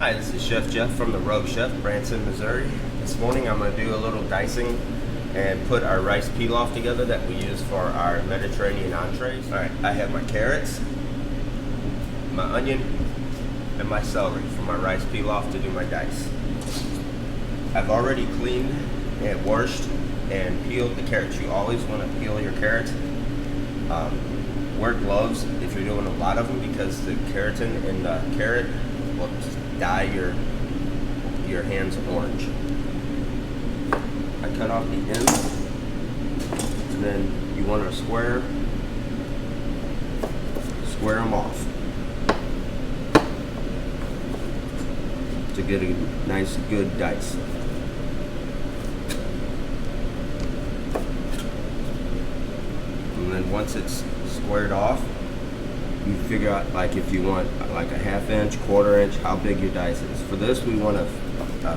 Hi, this is Chef Jeff from the Rogue Chef, Branson, Missouri. This morning I'm going to do a little dicing and put our rice pilaf together that we use for our Mediterranean entrees. Alright, I have my carrots, my onion, and my celery for my rice pilaf to do my dice. I've already cleaned and washed and peeled the carrots. You always want to peel your carrots. Wear gloves if you're doing a lot of them because the keratin in the carrot will dye your hands orange. I cut off the ends, and then you want to square them off to get a nice good dice. And then once it's squared off, you figure out like if you want like a 1/2 inch, 1/4 inch, how big your dice is. For this we want a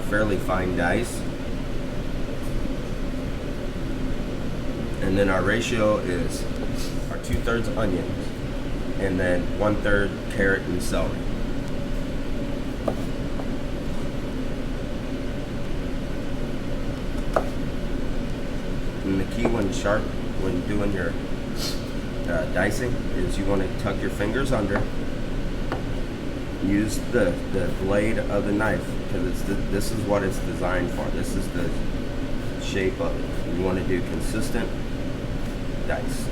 fairly fine dice. And then our ratio is our 2/3 onions and then 1/3 carrot and celery. And the key when doing your dicing is you want to tuck your fingers under, use the blade of the knife because this is what it's designed for. This is the shape of it. You want to do consistent dice.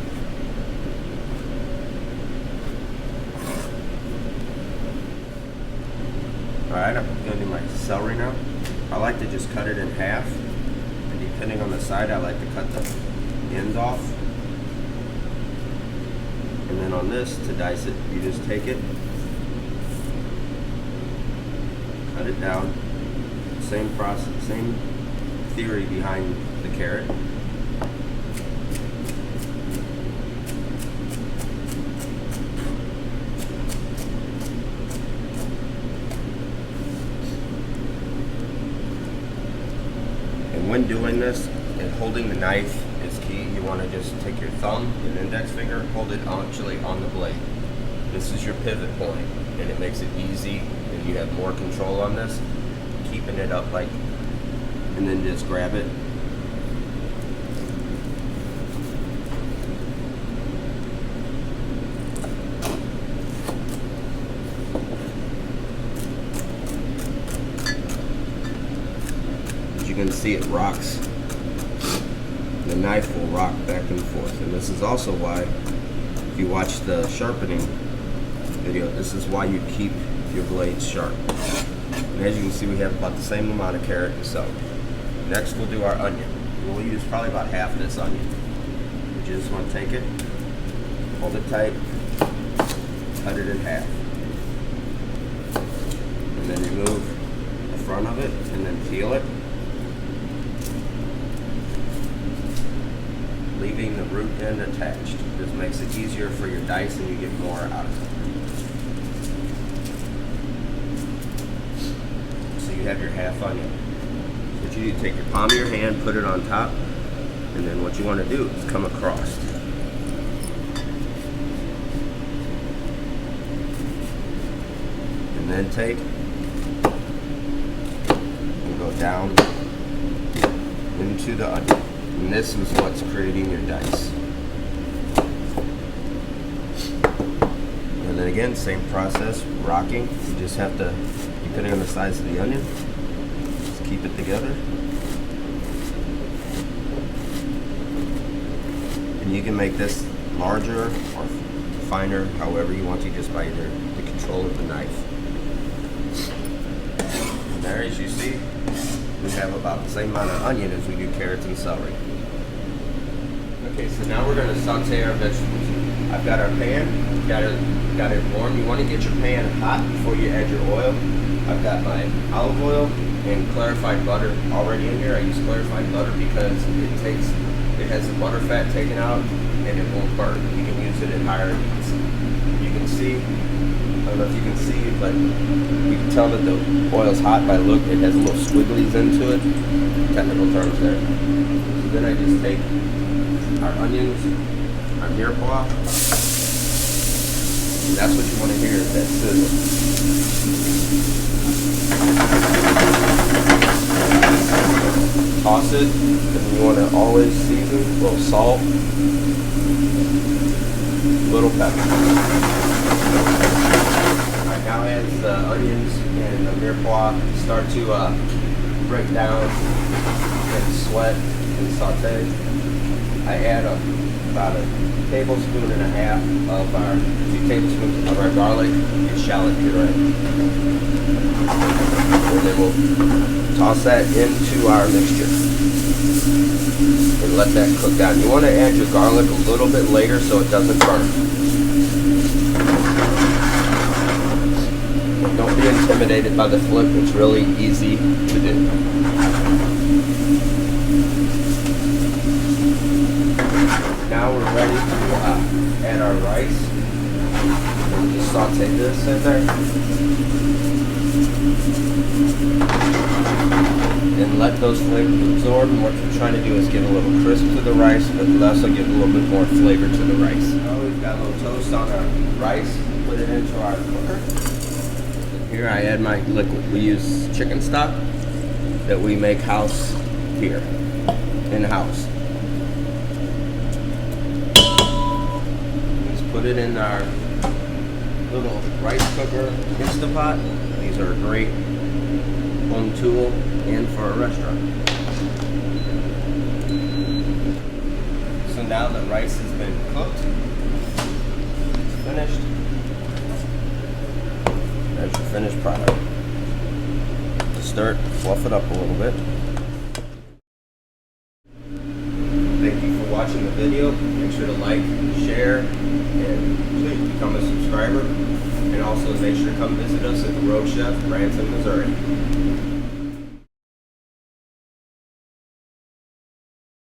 Alright, I'm going to do my celery now. I like to just cut it in half, and depending on the side I like to cut the ends off. And then on this, to dice it, you just take it, cut it down. Same process, same theory behind the carrot. And when doing this and holding the knife is key. You want to just take your thumb and index finger, hold it actually on the blade. This is your pivot point, and it makes it easy, and you have more control on this. Keeping it up like, and then just grab it. As you can see, it rocks. The knife will rock back and forth, and this is also why, if you watch the sharpening video, this is why you keep your blades sharp. And as you can see, we have about the same amount of carrot and celery. Next, we'll do our onion. We'll use probably about half of this onion. You just want to take it, hold it tight, cut it in half, and then remove the front of it, and then peel it, leaving the root end attached. This makes it easier for your dice and you get more out of it. So you have your half onion. So what you do, take your palm of your hand, put it on top, and then what you want to do is come across. And then take and go down into the onion. And this is what's creating your dice. And then again, same process, rocking. You just have to, depending on the size of the onion, just keep it together. And you can make this larger or finer, however you want to, just by either the control of the knife. And there, as you see, we have about the same amount of onion as we do carrots and celery. Okay, so now we're going to saute our vegetables. I've got our pan, got it warm. You want to get your pan hot before you add your oil. I've got my olive oil and clarified butter already in here. I use clarified butter because it has the butter fat taken out and it won't burn. You can use it at higher heats. You can see, I don't know if you can see, but you can tell that the oil's hot by the look. It has little squigglies into it. Technical terms there. So then I just take our onions, our mirepoix, And that's what you want to hear, is that sizzle. Toss it, and you want to always season a little salt, a little pepper. Alright, now as the onions and the mirepoix start to break down and sweat and saute, I add about a tablespoon and a half of our 2 tablespoons of our garlic and shallot puree. And then we'll toss that into our mixture and let that cook down. You want to add your garlic a little bit later so it doesn't burn. Don't be intimidated by the flip, it's really easy to do. Now we're ready to add our rice. We'll just saute this in there. And let those flavors absorb. And what we're trying to do is give a little crisp to the rice, but also give a little bit more flavor to the rice. Now we've got a little toast on our rice. Put it into our cooker. Here I add my liquid. We use chicken stock that we make house here, in-house. Just put it in our little rice cooker Instapot. These are a great home tool and for a restaurant. So now the rice has been cooked. It's finished. There's your finished product. Stir it, fluff it up a little bit. Thank you for watching the video. Make sure to like, share, and please become a subscriber. And also make sure to come visit us at the Road Chef, Branson, Missouri.